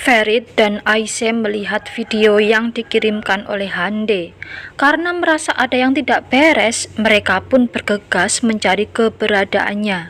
Ferit dan Aisyah melihat video yang dikirimkan oleh Hande. Karena merasa ada yang tidak beres, mereka pun bergegas mencari keberadaannya.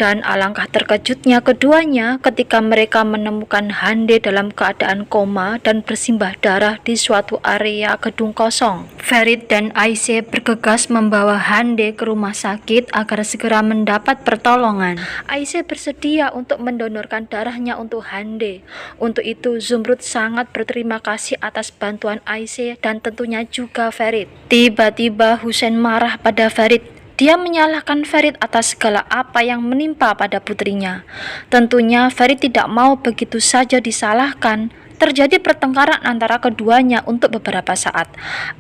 Dan alangkah terkejutnya keduanya ketika mereka menemukan Hande dalam keadaan koma dan bersimbah darah di suatu area gedung kosong. Ferit dan Aisyah bergegas membawa Hande ke rumah sakit agar segera mendapat pertolongan. Aisyah bersedia untuk mendonorkan darahnya untuk Hande. Untuk itu, Zumrud sangat berterima kasih atas bantuan Aisyah dan tentunya juga Ferit. Tiba-tiba Husain marah pada Ferit. Dia menyalahkan Ferit atas segala apa yang menimpa pada putrinya. Tentunya Ferit tidak mau begitu saja disalahkan. Terjadi pertengkaran antara keduanya untuk beberapa saat.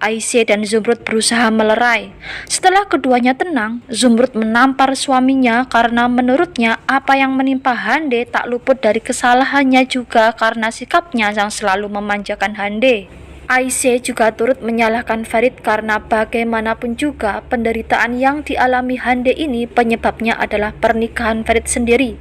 Aisyah dan Zumrud berusaha melerai. Setelah keduanya tenang, Zumrud menampar suaminya karena menurutnya apa yang menimpa Hande tak luput dari kesalahannya juga karena sikapnya yang selalu memanjakan Hande. Aisyah juga turut menyalahkan Ferit karena bagaimanapun juga penderitaan yang dialami Hande ini penyebabnya adalah pernikahan Ferit sendiri.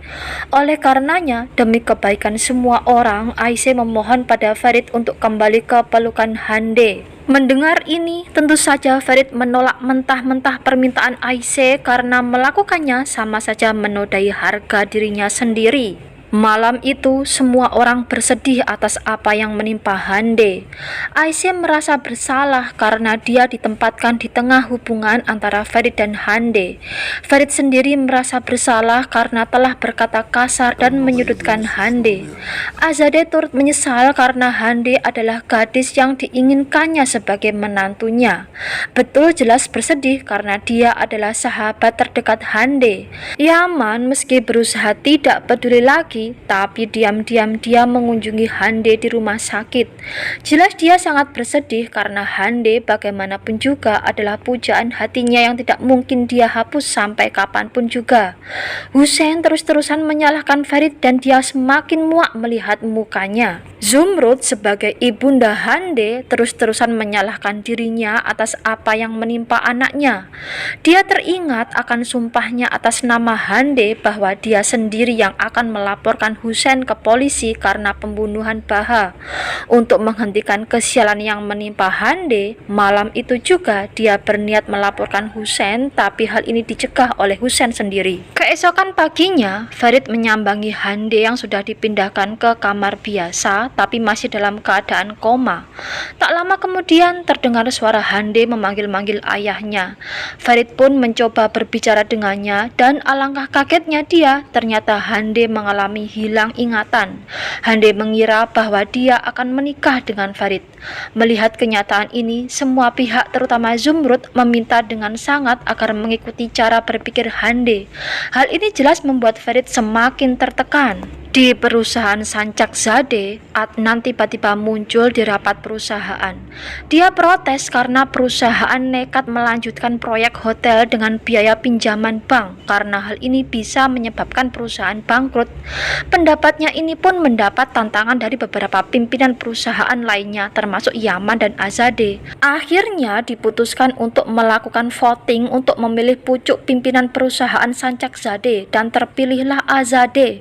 Oleh karenanya, demi kebaikan semua orang, Aisyah memohon pada Ferit untuk kembali ke pelukan Hande. Mendengar ini, tentu saja Ferit menolak mentah-mentah permintaan Aisyah karena melakukannya sama saja menodai harga dirinya sendiri. Malam itu, semua orang bersedih atas apa yang menimpa Hande. Aisyah merasa bersalah karena dia ditempatkan di tengah hubungan antara Ferit dan Hande. Ferit sendiri merasa bersalah karena telah berkata kasar dan menyudutkan Hande. Azadeh turut menyesal karena Hande adalah gadis yang diinginkannya sebagai menantunya. Betul jelas bersedih karena dia adalah sahabat terdekat Hande. Yaman meski berusaha tidak peduli lagi, tapi diam-diam dia mengunjungi Hande di rumah sakit. Jelas dia sangat bersedih karena Hande bagaimanapun juga adalah pujaan hatinya yang tidak mungkin dia hapus sampai kapanpun juga. Husain terus-terusan menyalahkan Ferit dan dia semakin muak melihat mukanya. Zumrud sebagai ibunda Hande terus-terusan menyalahkan dirinya atas apa yang menimpa anaknya. Dia teringat akan sumpahnya atas nama Hande bahwa dia sendiri yang akan melaporkan Husain ke polisi karena pembunuhan Baha. Untuk menghentikan kesialan yang menimpa Hande, malam itu juga dia berniat melaporkan Husain, tapi hal ini dicegah oleh Husain sendiri. Keesokan paginya, Ferit menyambangi Hande yang sudah dipindahkan ke kamar biasa tapi masih dalam keadaan koma. Tak lama kemudian terdengar suara Hande memanggil-manggil ayahnya. Ferit pun mencoba berbicara dengannya dan alangkah kagetnya dia, ternyata Hande mengalami hilang ingatan. Hande mengira bahwa dia akan menikah dengan Ferit. Melihat kenyataan ini, semua pihak terutama Zumrud meminta dengan sangat agar mengikuti cara berpikir Hande. Hal ini jelas membuat Ferit semakin tertekan. Di perusahaan Sancakzadeh, Adnan tiba-tiba muncul di rapat perusahaan. Dia protes karena perusahaan nekat melanjutkan proyek hotel dengan biaya pinjaman bank karena hal ini bisa menyebabkan perusahaan bangkrut. Pendapatnya ini pun mendapat tantangan dari beberapa pimpinan perusahaan lainnya termasuk Yaman dan Azadeh. Akhirnya diputuskan untuk melakukan voting untuk memilih pucuk pimpinan perusahaan Sancakzadeh dan terpilihlah Azadeh.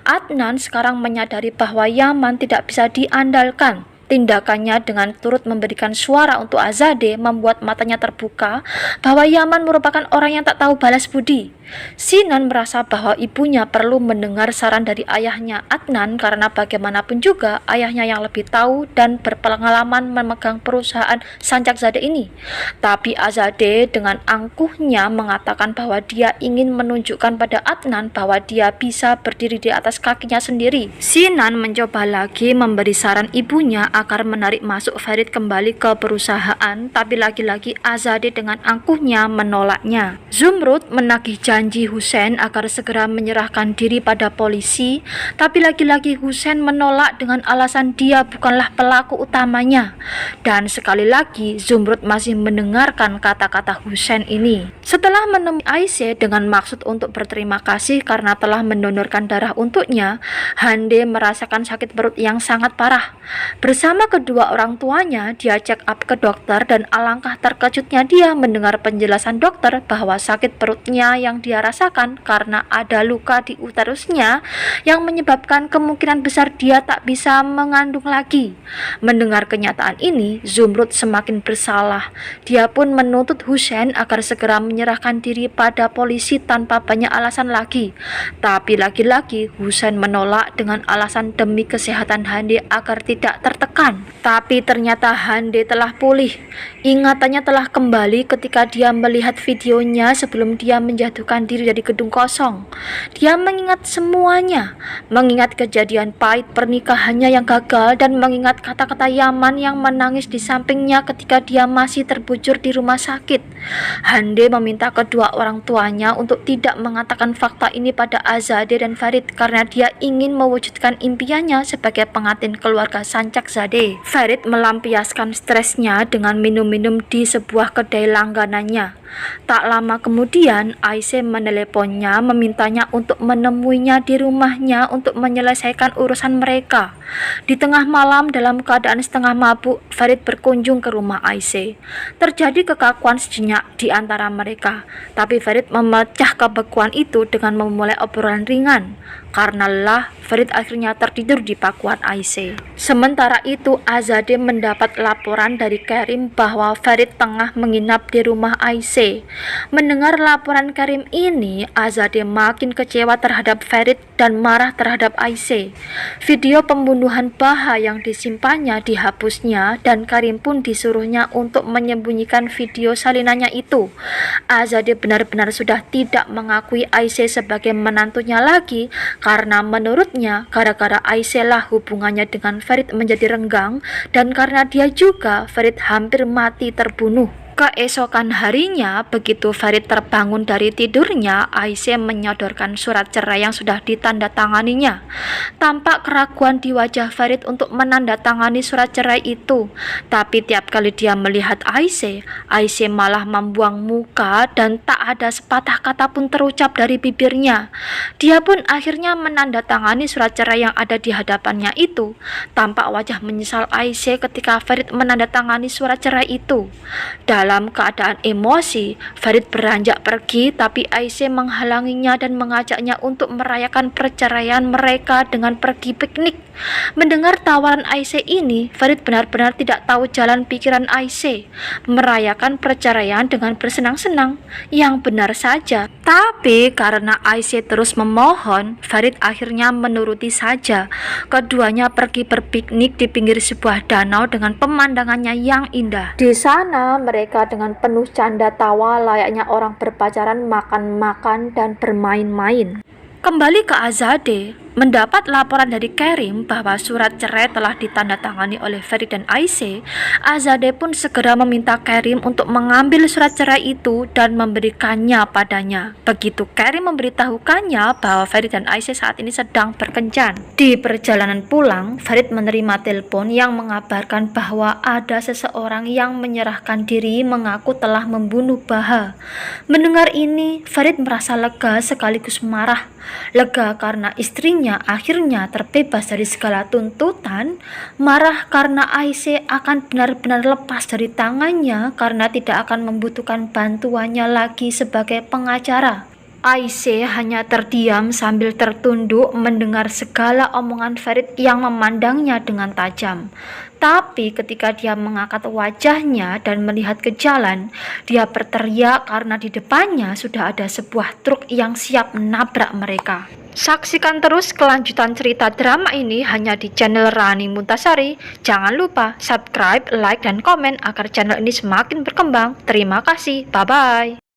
Adnan sekarang menyadari bahwa Yaman tidak bisa diandalkan. Tindakannya dengan turut memberikan suara untuk Azadeh membuat matanya terbuka bahwa Yaman merupakan orang yang tak tahu balas budi. Sinan merasa bahwa ibunya perlu mendengar saran dari ayahnya Adnan karena bagaimanapun juga ayahnya yang lebih tahu dan berpengalaman memegang perusahaan Sancakzadeh ini. Tapi Azadeh dengan angkuhnya mengatakan bahwa dia ingin menunjukkan pada Adnan bahwa dia bisa berdiri di atas kakinya sendiri. Sinan mencoba lagi memberi saran ibunya agar menarik masuk Ferit kembali ke perusahaan, tapi lagi-lagi Azadeh dengan angkuhnya menolaknya. Zumrud menagih janji Husain agar segera menyerahkan diri pada polisi, tapi lagi-lagi Husain menolak dengan alasan dia bukanlah pelaku utamanya. Dan sekali lagi Zumrud masih mendengarkan kata-kata Husain ini. Setelah menemui Aisyah dengan maksud untuk berterima kasih karena telah mendonorkan darah untuknya, Hande merasakan sakit perut yang sangat parah. Bersama kedua orang tuanya, dia check up ke dokter dan alangkah terkejutnya dia mendengar penjelasan dokter bahwa sakit perutnya yang dia rasakan karena ada luka di uterusnya yang menyebabkan kemungkinan besar dia tak bisa mengandung lagi. Mendengar kenyataan ini, Zumrud semakin bersalah. Dia pun menuntut Hussein agar segera menyerahkan diri pada polisi tanpa banyak alasan lagi. Tapi lagi-lagi Hussein menolak dengan alasan demi kesehatan Hande agar tidak tertekan. Tapi ternyata Hande telah pulih. Ingatannya telah kembali ketika dia melihat videonya sebelum dia menjatuhkan diri dari gedung kosong. Dia mengingat semuanya, mengingat kejadian pahit pernikahannya yang gagal dan mengingat kata-kata Yaman yang menangis di sampingnya ketika dia masih terbujur di rumah sakit. Hande meminta kedua orang tuanya untuk tidak mengatakan fakta ini pada Azadeh dan Farid karena dia ingin mewujudkan impiannya sebagai pengantin keluarga Sancakzadeh. Farid melampiaskan stresnya dengan minum-minum di sebuah kedai langganannya. Tak lama kemudian, Aisyah meneleponnya memintanya untuk menemuinya di rumahnya untuk menyelesaikan urusan mereka. Di tengah malam dalam keadaan setengah mabuk, Farid berkunjung ke rumah Aisyah. Terjadi kekakuan sejenak di antara mereka, tapi Farid memecah kebekuan itu dengan memulai obrolan ringan. Karena lelah, Farid akhirnya tertidur di pangkuan Aisyah. Sementara itu, Azadeh mendapat laporan dari Karim bahwa Farid tengah menginap di rumah Aisyah. Mendengar laporan Karim ini, Azadeh makin kecewa terhadap Farid dan marah terhadap Aisyah. Video pembunuhan Baha yang disimpannya dihapusnya dan Karim pun disuruhnya untuk menyembunyikan video salinannya itu. Azadeh benar-benar sudah tidak mengakui Aisyah sebagai menantunya lagi karena menurutnya gara-gara Aisyah lah hubungannya dengan Farid menjadi renggang dan karena dia juga Farid hampir mati terbunuh. Keesokan harinya, begitu Farid terbangun dari tidurnya, Aisyah menyodorkan surat cerai yang sudah ditandatanganinya. Tampak keraguan di wajah Farid untuk menandatangani surat cerai itu. Tapi tiap kali dia melihat Aisyah, Aisyah malah membuang muka dan tak ada sepatah kata pun terucap dari bibirnya. Dia pun akhirnya menandatangani surat cerai yang ada di hadapannya itu. Tampak wajah menyesal Aisyah ketika Farid menandatangani surat cerai itu. Dalam keadaan emosi, Farid beranjak pergi, tapi Aisyah menghalanginya dan mengajaknya untuk merayakan perceraian mereka dengan pergi piknik. Mendengar tawaran Aisyah ini, Farid benar-benar tidak tahu jalan pikiran Aisyah. Merayakan perceraian dengan bersenang-senang, yang benar saja. Tapi karena Aisyah terus memohon, Farid akhirnya menuruti saja. Keduanya pergi berpiknik di pinggir sebuah danau dengan pemandangannya yang indah. Di sana mereka dengan penuh canda tawa layaknya orang berpacaran makan-makan dan bermain-main. Kembali ke Azadeh, mendapat laporan dari Karim bahwa surat cerai telah ditandatangani oleh Farid dan Aisyah. Azadeh pun segera meminta Karim untuk mengambil surat cerai itu dan memberikannya padanya. Begitu Karim memberitahukannya bahwa Farid dan Aisyah saat ini sedang berkencan. Di perjalanan pulang, Farid menerima telepon yang mengabarkan bahwa ada seseorang yang menyerahkan diri mengaku telah membunuh Baha. Mendengar ini, Farid merasa lega sekaligus marah. Lega karena istrinya akhirnya terbebas dari segala tuntutan, marah karena Aisyah akan benar-benar lepas dari tangannya karena tidak akan membutuhkan bantuannya lagi sebagai pengacara. Aisyah hanya terdiam sambil tertunduk mendengar segala omongan Farid yang memandangnya dengan tajam. Tapi ketika dia mengangkat wajahnya dan melihat ke jalan, dia berteriak karena di depannya sudah ada sebuah truk yang siap menabrak mereka. Saksikan terus kelanjutan cerita drama ini hanya di channel Rani Muntasari. Jangan lupa subscribe, like, dan komen agar channel ini semakin berkembang. Terima kasih, bye-bye.